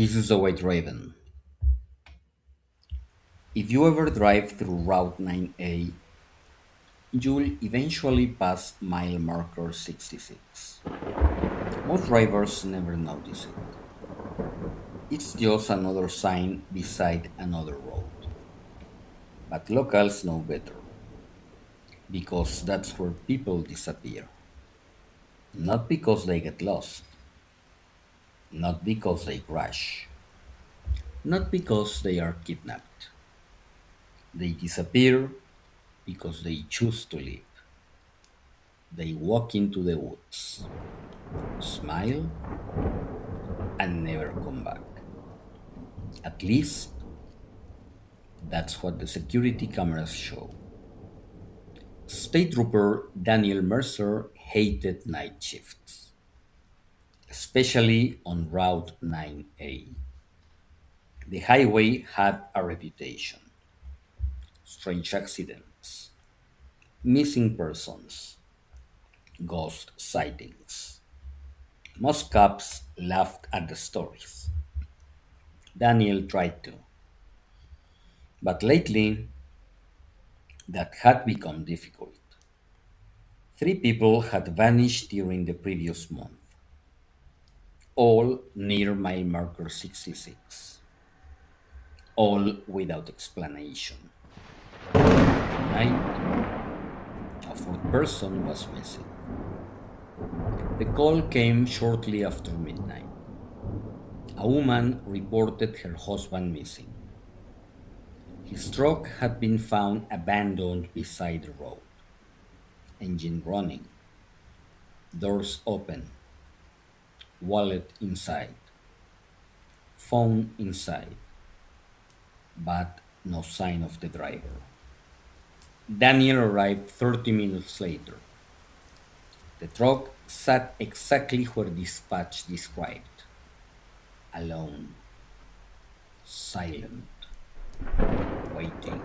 This is the White Raven. If you ever drive through Route 9A, you'll eventually pass mile marker 66. Most drivers never notice it. It's just another sign beside another road. But locals know better, because that's where people disappear. Not because they get lost, not because they crash, not because they are kidnapped. They disappear because they choose to live. They walk into the woods, smile, and never come back. At least, that's what the security cameras show. State Trooper Daniel Mercer hated night shifts, especially on Route 9A. The highway had a reputation: strange accidents, missing persons, ghost sightings. Most cops laughed at the stories. Daniel tried to, but lately that had become difficult. Three people had vanished during the previous month, all near mile marker 66, all without explanation. Tonight, a fourth person was missing. The call came shortly after midnight. A woman reported her husband missing. His truck had been found abandoned beside the road, engine running, doors open, wallet inside, phone inside, but no sign of the driver. Daniel arrived 30 minutes later. The truck sat exactly where dispatch described: alone, silent, waiting.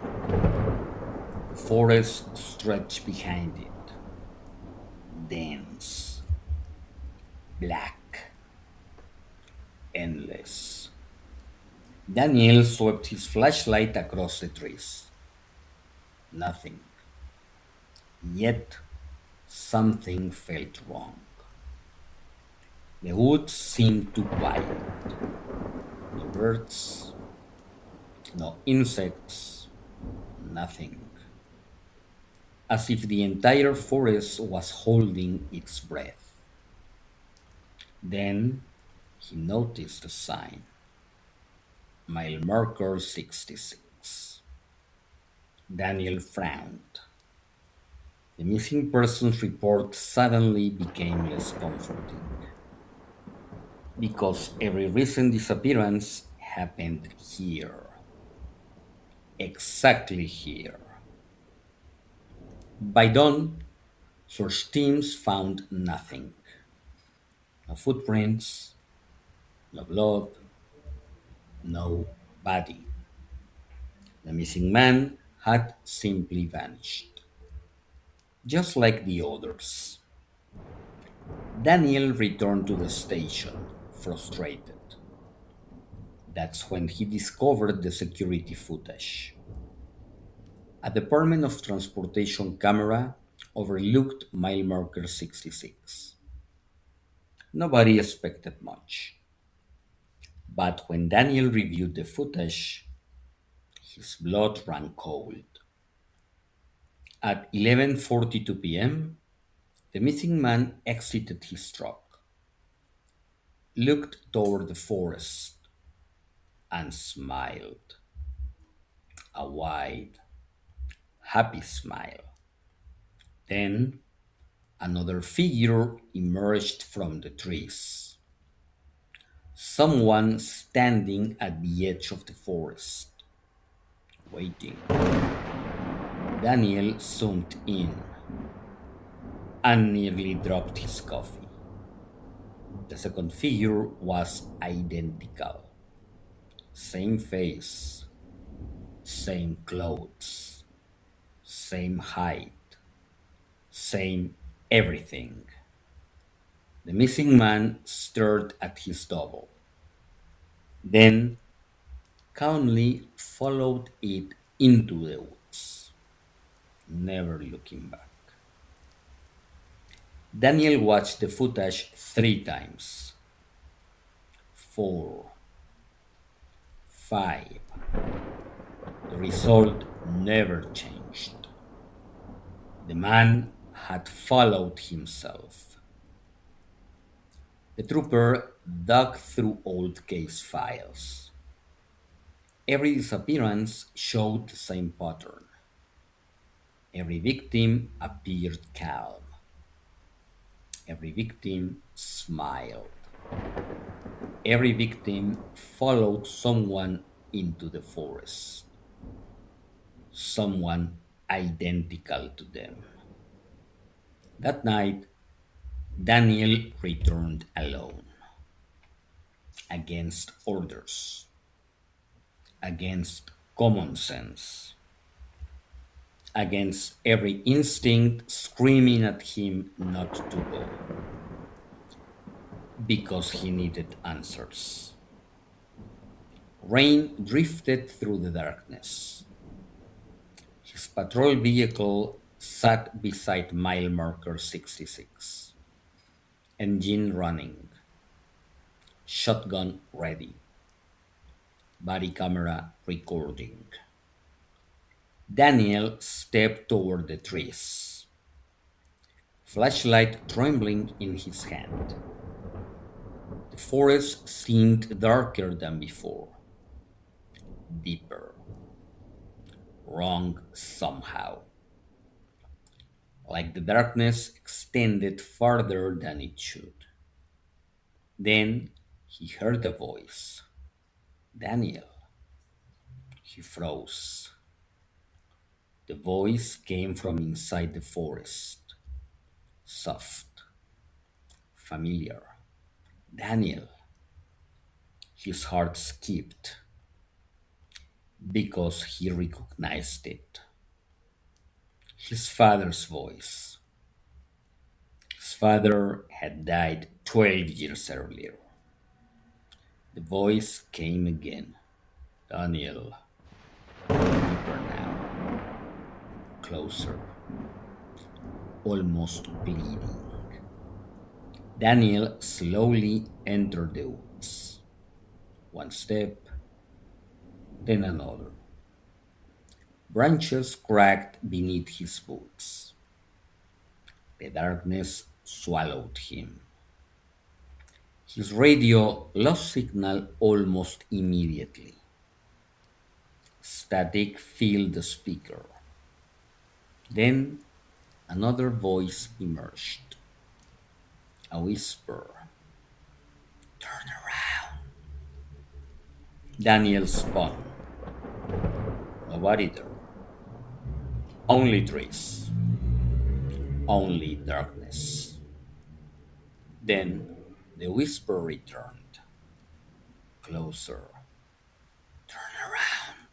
The forest stretched behind it, dense, black, endless. Daniel swept his flashlight across the trees. Nothing. Yet something felt wrong. The woods seemed too quiet. No birds, no insects, nothing. As if the entire forest was holding its breath. Then he noticed a sign: mile marker 66. Daniel frowned. The missing persons report suddenly became less comforting, because every recent disappearance happened here, exactly here. By dawn, search teams found nothing: no footprints, no blood, no body. The missing man had simply vanished, just like the others. Daniel returned to the station, frustrated. That's when he discovered the security footage. A Department of Transportation camera overlooked mile marker 66. Nobody expected much. But when Daniel reviewed the footage, his blood ran cold. At 11:42 p.m., the missing man exited his truck, looked toward the forest, and smiled. A wide, happy smile. Then another figure emerged from the trees. Someone standing at the edge of the forest, waiting. Daniel zoomed in and nearly dropped his coffee. The second figure was identical. Same face, same clothes, same height, same everything. The missing man stared at his double. then calmly followed it into the woods, never looking back. Daniel watched the footage 3 times, four, five. The result never changed. The man had followed himself. The trooper dug through old case files. Every disappearance showed the same pattern. Every victim appeared calm. Every victim smiled. Every victim followed someone into the forest, someone identical to them. That night, Daniel returned alone, against orders, against common sense, against every instinct screaming at him not to go, because he needed answers. Rain drifted through the darkness. His patrol vehicle sat beside mile marker 66, engine running, shotgun ready, body camera recording. Daniel stepped toward the trees, flashlight trembling in his hand. The forest seemed darker than before, deeper, wrong somehow, like the darkness extended farther than it should. Then he heard a voice. Daniel. He froze. The voice came from inside the forest, soft, familiar. Daniel. His heart skipped because he recognized it. His father's voice. His father had died 12 years earlier. The voice came again. Daniel, deeper now, closer, almost bleeding. Daniel slowly entered the woods. One step, then another. Branches cracked beneath his boots. The darkness swallowed him. His radio lost signal almost immediately. Static filled the speaker. Then another voice emerged. A whisper. Turn around. Daniel spun. Nobody there. Only trees. Only darkness. Then the whisper returned. Closer. Turn around.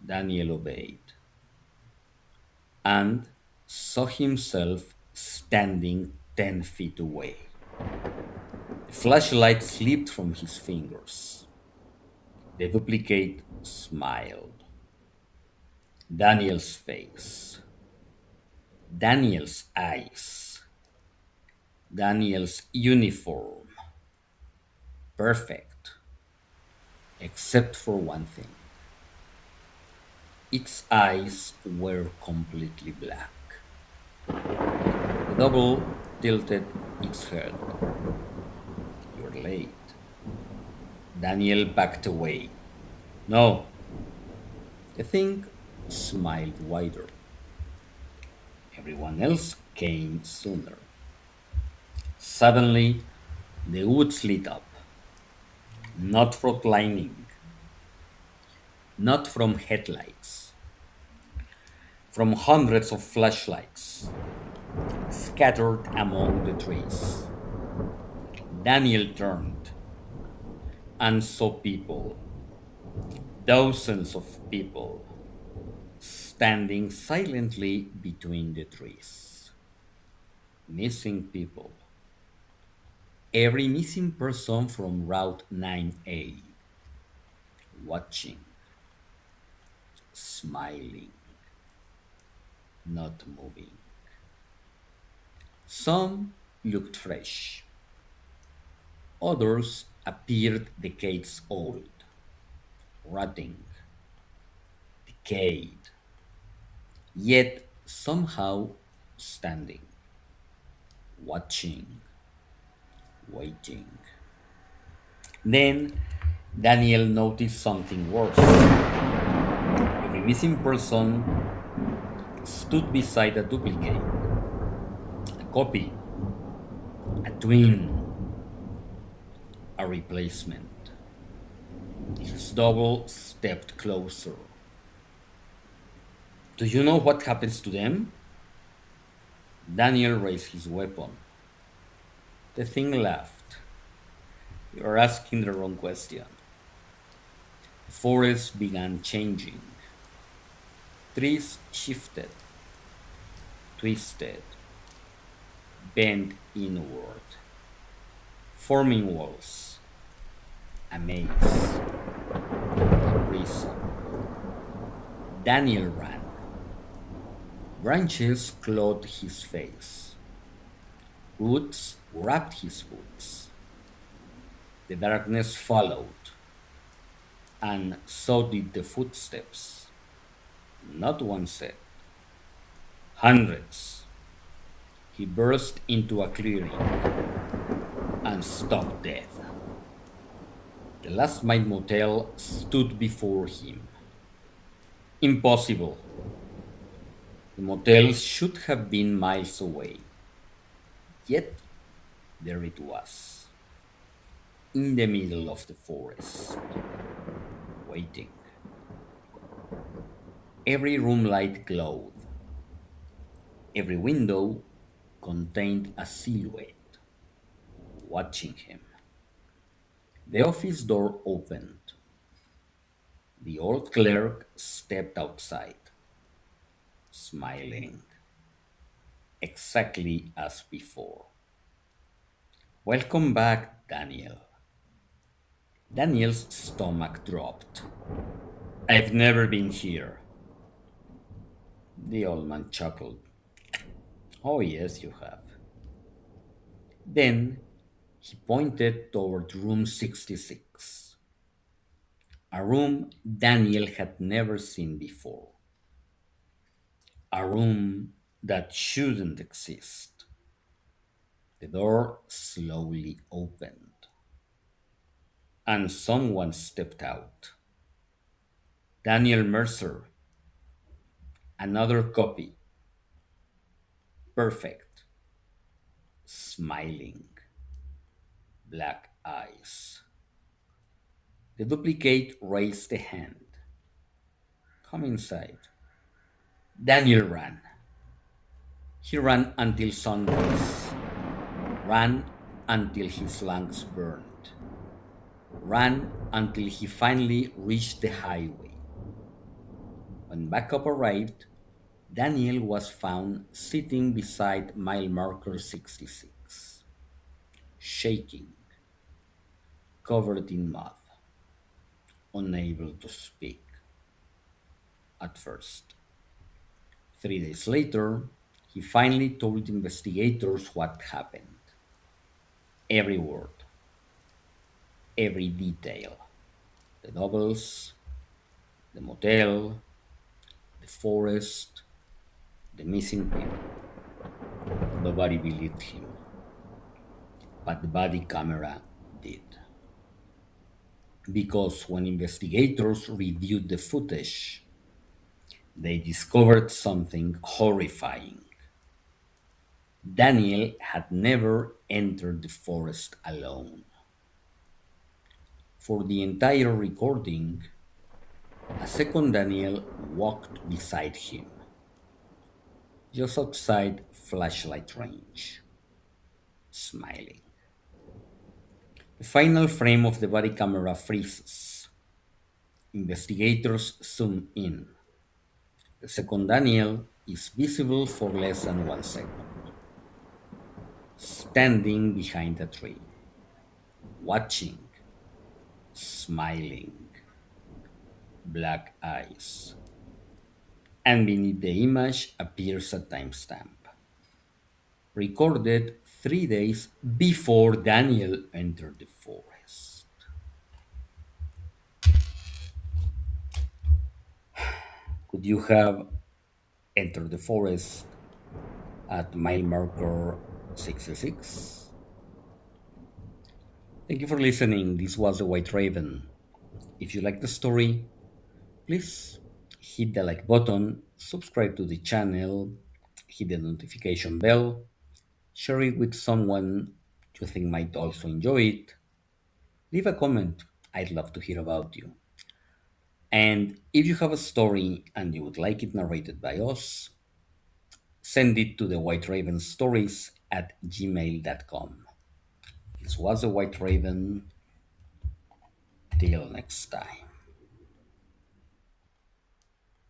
Daniel obeyed and saw himself standing 10 feet away. The flashlight slipped from his fingers. The duplicate smiled. Daniel's face. Daniel's eyes. Daniel's uniform. Perfect. Except for one thing. Its eyes were completely black. The double tilted its head. You're late. Daniel backed away. No. The thing smiled wider. Everyone else came sooner. Suddenly, the woods lit up. Not from lightning, not from headlights, from hundreds of flashlights scattered among the trees. Daniel turned and saw people, dozens of people, standing silently between the trees. Missing people, Every missing person from Route 9A, watching, smiling, not moving. Some looked fresh, others appeared decades old, rotting, decayed, yet somehow standing, watching, waiting. Then Daniel noticed something worse. Every missing person stood beside a duplicate, a copy, a twin, a replacement. His double stepped closer. Do you know what happens to them? Daniel raised his weapon. The thing laughed. You're asking the wrong question. The forest began changing. Trees shifted, twisted, bent inward, forming walls, a maze, a prison. Daniel ran. Branches clawed his face. Roots wrapped his boots. The darkness followed, and so did the footsteps. Not one set, hundreds. He burst into a clearing and stopped dead. The Last Mile Motel stood before him. Impossible. The motel should have been miles away. Yet there it was, in the middle of the forest, waiting. Every room light glowed. Every window contained a silhouette watching him. The office door opened. The old clerk stepped outside, smiling, exactly as before. Welcome back, Daniel. Daniel's stomach dropped. I've never been here. The old man chuckled. Oh, yes, you have. Then he pointed toward room 66, a room Daniel had never seen before, a room that shouldn't exist. The door slowly opened, and someone stepped out. Daniel Mercer, another copy, perfect, smiling, black eyes. The duplicate raised a hand. Come inside. Daniel ran. He ran until sunrise, ran until his lungs burned, ran until he finally reached the highway. When backup arrived, Daniel was found sitting beside mile marker 66, shaking, covered in mud, unable to speak at first. 3 days later, he finally told investigators what happened. Every word, every detail. The doubles, the motel, the forest, the missing people. Nobody believed him, but the body camera did. Because when investigators reviewed the footage, they discovered something horrifying. Daniel had never entered the forest alone. For the entire recording, a second Daniel walked beside him, just outside flashlight range, smiling. The final frame of the body camera freezes. Investigators zoom in. The second Daniel is visible for less than 1 second, standing behind a tree. watching, smiling, black eyes, and beneath the image appears a timestamp, recorded 3 days before Daniel entered the forest. Could you have entered the forest at mile marker 66? Thank you for listening. This was the White Raven. If you like the story, please hit the like button, subscribe to the channel, hit the notification bell, share it with someone you think might also enjoy it. Leave a comment. I'd love to hear about you. And if you have a story and you would like it narrated by us, send it to the White Raven Stories at gmail.com. This was the White Raven. Till next time.